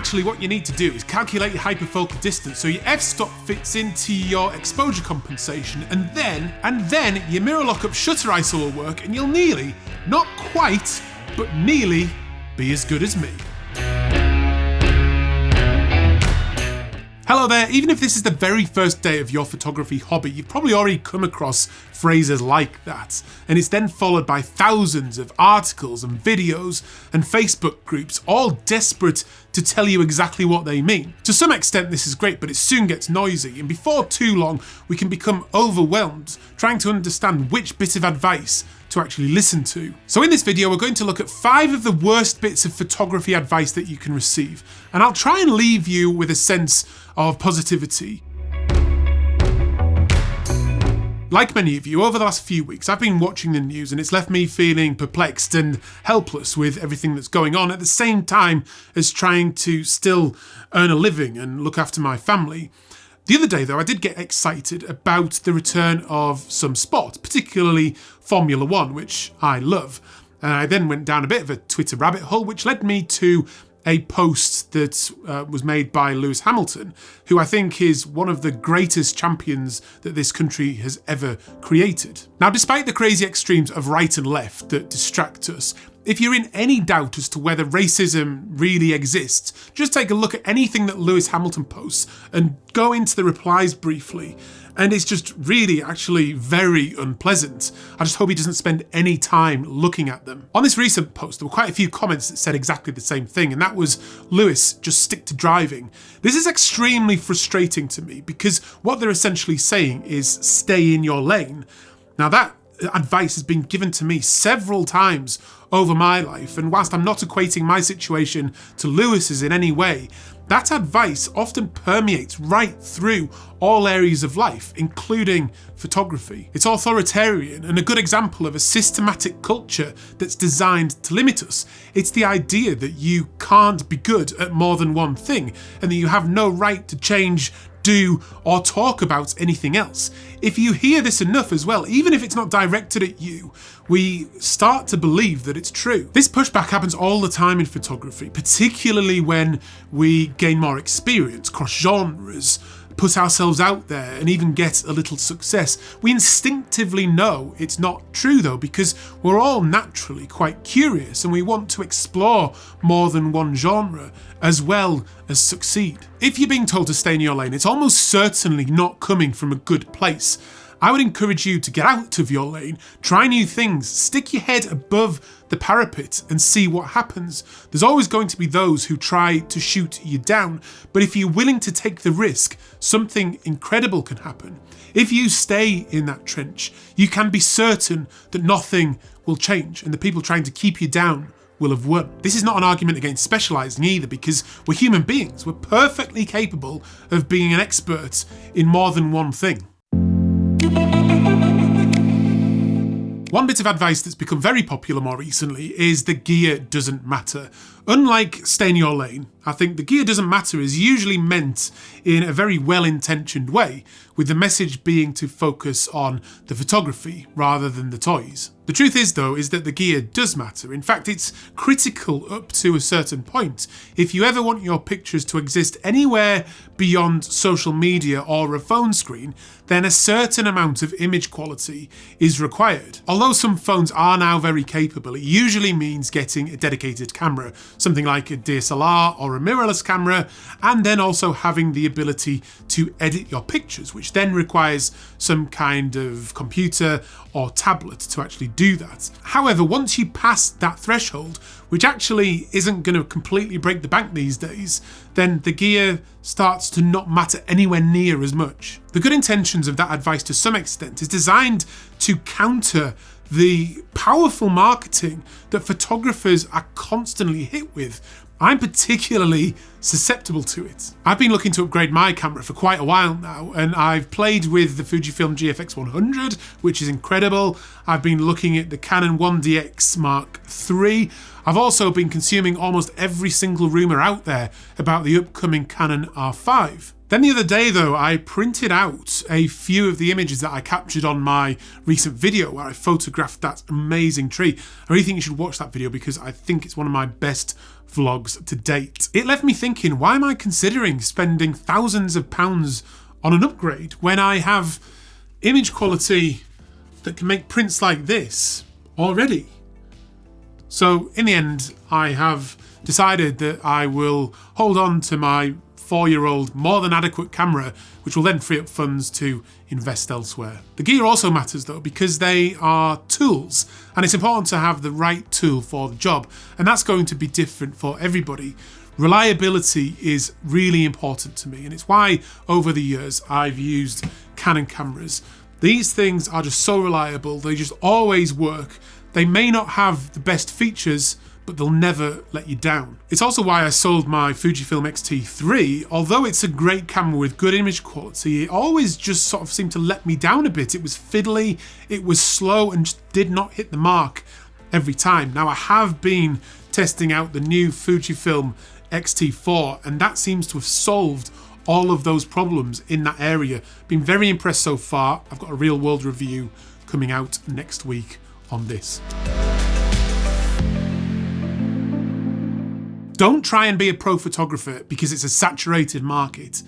actually what you need to do is calculate your hyperfocal distance so your f-stop fits into your exposure compensation, and then your mirror lockup shutter ISO will work, and you'll nearly, not quite, but nearly be as good as me. Hello there, even if this is the very first day of your photography hobby, you've probably already come across phrases like that, and it's then followed by thousands of articles and videos and Facebook groups, all desperate to tell you exactly what they mean. To some extent this is great, but it soon gets noisy, and before too long we can become overwhelmed trying to understand which bit of advice to actually listen to. So in this video we're going to look at 5 of the worst bits of photography advice that you can receive, and I'll try and leave you with a sense of positivity. Like many of you, over the last few weeks I've been watching the news, and it's left me feeling perplexed and helpless with everything that's going on, at the same time as trying to still earn a living and look after my family. The other day though, I did get excited about the return of some sport, particularly Formula 1, which I love. And I then went down a bit of a Twitter rabbit hole, which led me to a post that was made by Lewis Hamilton, who I think is one of the greatest champions that this country has ever created. Now, despite the crazy extremes of right and left that distract us, if you're in any doubt as to whether racism really exists, just take a look at anything that Lewis Hamilton posts and go into the replies briefly. And it's just really actually very unpleasant. I just hope he doesn't spend any time looking at them. On this recent post, there were quite a few comments that said exactly the same thing, and that was, Lewis, just stick to driving. This is extremely frustrating to me because what they're essentially saying is stay in your lane. Now that advice has been given to me several times over my life, and whilst I'm not equating my situation to Lewis's in any way, that advice often permeates right through all areas of life, including photography. It's authoritarian and a good example of a systematic culture that's designed to limit us. It's the idea that you can't be good at more than one thing, and that you have no right to change, do, or talk about anything else. If you hear this enough as well, even if it's not directed at you, we start to believe that it's true. This pushback happens all the time in photography, particularly when we gain more experience, cross genres, put ourselves out there, and even get a little success. We instinctively know it's not true though, because we're all naturally quite curious and we want to explore more than one genre as well as succeed. If you're being told to stay in your lane, it's almost certainly not coming from a good place. I would encourage you to get out of your lane, try new things, stick your head above the parapet and see what happens. There's always going to be those who try to shoot you down, but if you're willing to take the risk, something incredible can happen. If you stay in that trench, you can be certain that nothing will change, and the people trying to keep you down will have won. This is not an argument against specialising either, because we're human beings. We're perfectly capable of being an expert in more than one thing. One bit of advice that's become very popular more recently is the gear doesn't matter. Unlike stay in your lane, I think the gear doesn't matter is usually meant in a very well-intentioned way, with the message being to focus on the photography rather than the toys. The truth is though, is that the gear does matter. In fact, it's critical up to a certain point. If you ever want your pictures to exist anywhere beyond social media or a phone screen, then a certain amount of image quality is required. Although some phones are now very capable, it usually means getting a dedicated camera, something like a DSLR or a mirrorless camera, and then also having the ability to edit your pictures, which then requires some kind of computer or tablet to actually do that. However, once you pass that threshold, which actually isn't going to completely break the bank these days, then the gear starts to not matter anywhere near as much. The good intentions of that advice to some extent is designed to counter the powerful marketing that photographers are constantly hit with. I'm particularly susceptible to it. I've been looking to upgrade my camera for quite a while now, and I've played with the Fujifilm GFX 100, which is incredible. I've been looking at the Canon 1DX Mark III. I've also been consuming almost every single rumour out there about the upcoming Canon R5. Then the other day though, I printed out a few of the images that I captured on my recent video where I photographed that amazing tree. I really think you should watch that video because I think it's one of my best vlogs to date. It left me thinking, why am I considering spending thousands of pounds on an upgrade when I have image quality that can make prints like this already? So in the end, I have decided that I will hold on to my 4-year-old more than adequate camera, which will then free up funds to invest elsewhere. The gear also matters though, because they are tools, and it's important to have the right tool for the job, and that's going to be different for everybody. Reliability is really important to me, and it's why over the years I've used Canon cameras. These things are just so reliable, they just always work. They may not have the best features, but they'll never let you down. It's also why I sold my Fujifilm X-T3. Although it's a great camera with good image quality, it always just sort of seemed to let me down a bit. It was fiddly, it was slow, and just did not hit the mark every time. Now I have been testing out the new Fujifilm X-T4, and that seems to have solved all of those problems in that area. Been very impressed so far. I've got a real world review coming out next week on this. Don't try and be a pro photographer because it's a saturated market.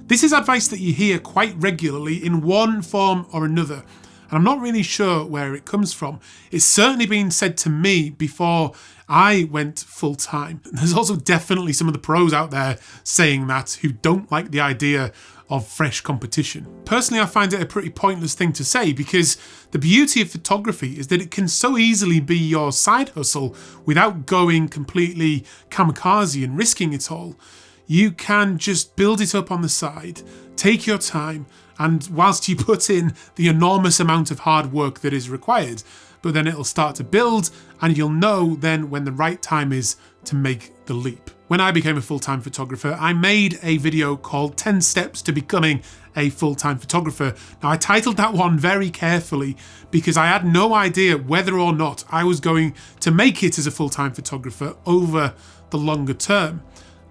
This is advice that you hear quite regularly in one form or another, and I'm not really sure where it comes from. It's certainly been said to me before I went full time. There's also definitely some of the pros out there saying that who don't like the idea of fresh competition. Personally, I find it a pretty pointless thing to say because the beauty of photography is that it can so easily be your side hustle without going completely kamikaze and risking it all. You can just build it up on the side, take your time, and whilst you put in the enormous amount of hard work that is required, but then it'll start to build and you'll know then when the right time is to make the leap. When I became a full-time photographer, I made a video called 10 Steps to Becoming a Full-Time Photographer. Now I titled that one very carefully because I had no idea whether or not I was going to make it as a full-time photographer over the longer term.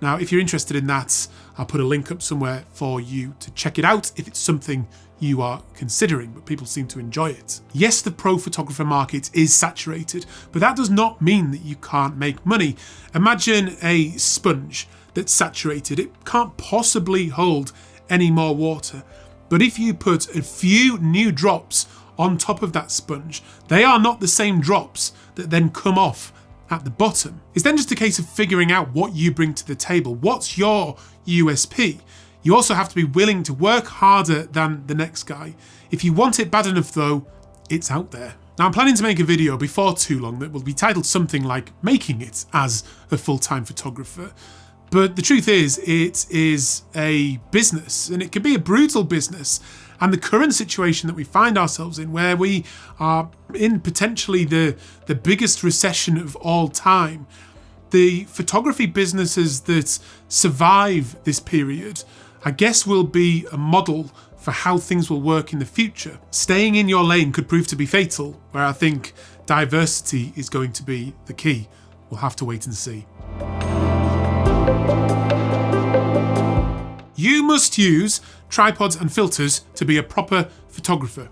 Now, if you're interested in that, I'll put a link up somewhere for you to check it out if it's something you are considering, but people seem to enjoy it. Yes, the pro photographer market is saturated, but that does not mean that you can't make money. Imagine a sponge that's saturated. It can't possibly hold any more water. But if you put a few new drops on top of that sponge, they are not the same drops that then come off at the bottom. It's then just a case of figuring out what you bring to the table. What's your USP? You also have to be willing to work harder than the next guy. If you want it bad enough though, it's out there. Now I'm planning to make a video before too long that will be titled something like Making It as a Full-Time Photographer. But the truth is, it is a business, and it can be a brutal business. And the current situation that we find ourselves in, where we are in potentially the biggest recession of all time, the photography businesses that survive this period, I guess, will be a model for how things will work in the future. Staying in your lane could prove to be fatal, where I think diversity is going to be the key. We'll have to wait and see. You must use tripods and filters to be a proper photographer.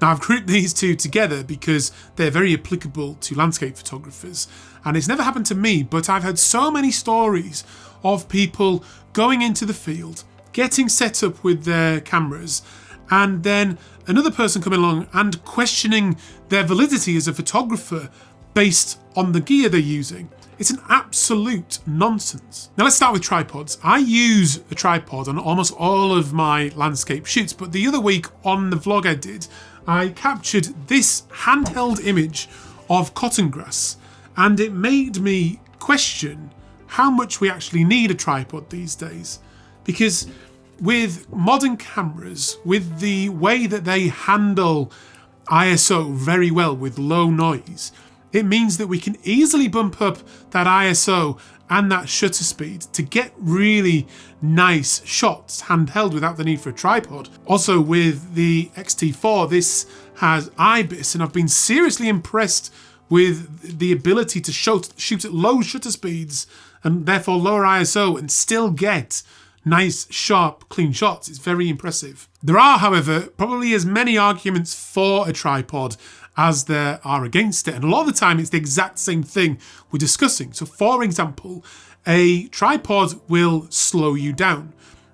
Now I've grouped these two together because they're very applicable to landscape photographers, and it's never happened to me, but I've heard so many stories of people going into the field, getting set up with their cameras, and then another person coming along and questioning their validity as a photographer based on the gear they're using. It's an absolute nonsense. Now let's start with tripods. I use a tripod on almost all of my landscape shoots, but the other week on the vlog I did, I captured this handheld image of cotton grass, and it made me question how much we actually need a tripod these days. Because with modern cameras, with the way that they handle ISO very well with low noise, it means that we can easily bump up that ISO and that shutter speed to get really nice shots handheld without the need for a tripod. Also with the X-T4, this has IBIS, and I've been seriously impressed with the ability to shoot at low shutter speeds and therefore lower ISO and still get nice, sharp, clean shots. It's very impressive. There are, however, probably as many arguments for a tripod as there are against it. And a lot of the time it's the exact same thing we're discussing. So for example, a tripod will slow you down.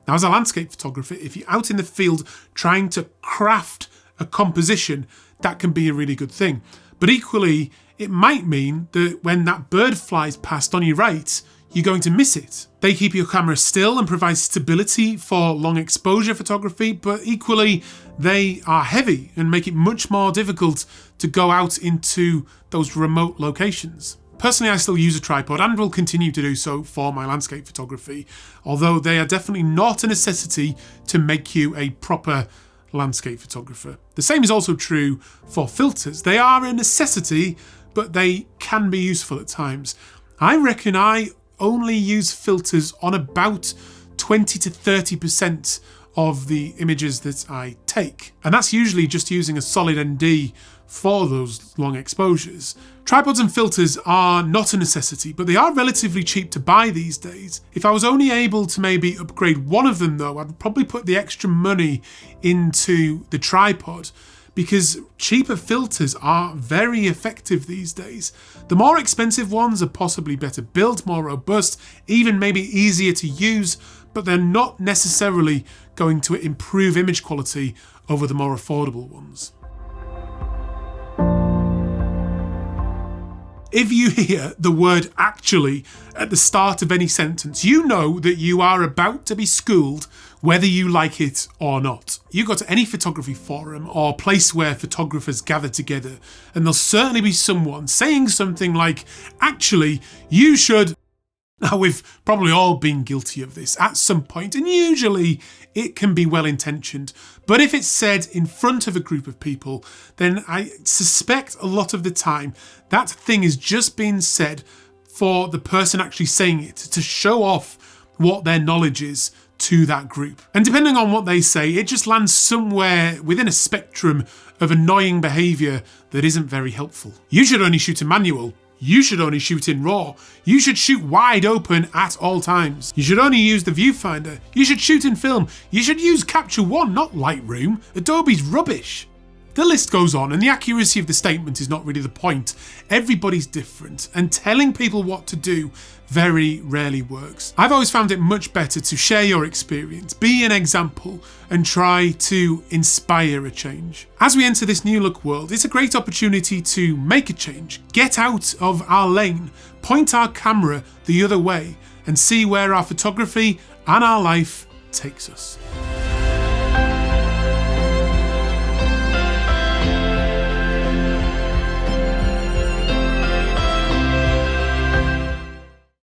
Now as a landscape photographer, if you're out in the field trying to craft a composition, that can be a really good thing. But equally, it might mean that when that bird flies past on your right, you're going to miss it. They keep your camera still and provide stability for long exposure photography, but equally they are heavy and make it much more difficult to go out into those remote locations. Personally, I still use a tripod and will continue to do so for my landscape photography, although they are definitely not a necessity to make you a proper landscape photographer. The same is also true for filters. They are a necessity, but they can be useful at times. I reckon I only use filters on about 20 to 30% of the images that I take. And that's usually just using a solid ND for those long exposures. Tripods and filters are not a necessity, but they are relatively cheap to buy these days. If I was only able to maybe upgrade one of them though, I'd probably put the extra money into the tripod, because cheaper filters are very effective these days. The more expensive ones are possibly better built, more robust, even maybe easier to use, but they're not necessarily going to improve image quality over the more affordable ones. If you hear the word "actually" at the start of any sentence, you know that you are about to be schooled whether you like it or not. You go to any photography forum or place where photographers gather together, and there'll certainly be someone saying something like, "Actually, you should..." Now, we've probably all been guilty of this at some point, and usually it can be well-intentioned. But if it's said in front of a group of people, then I suspect a lot of the time that thing is just being said for the person actually saying it, to show off what their knowledge is to that group. And depending on what they say, it just lands somewhere within a spectrum of annoying behaviour that isn't very helpful. You should only shoot in manual. You should only shoot in RAW. You should shoot wide open at all times. You should only use the viewfinder. You should shoot in film. You should use Capture One, not Lightroom. Adobe's rubbish. The list goes on, and the accuracy of the statement is not really the point. Everybody's different, and telling people what to do very rarely works. I've always found it much better to share your experience, be an example, and try to inspire a change. As we enter this new look world, it's a great opportunity to make a change, get out of our lane, point our camera the other way, and see where our photography and our life takes us.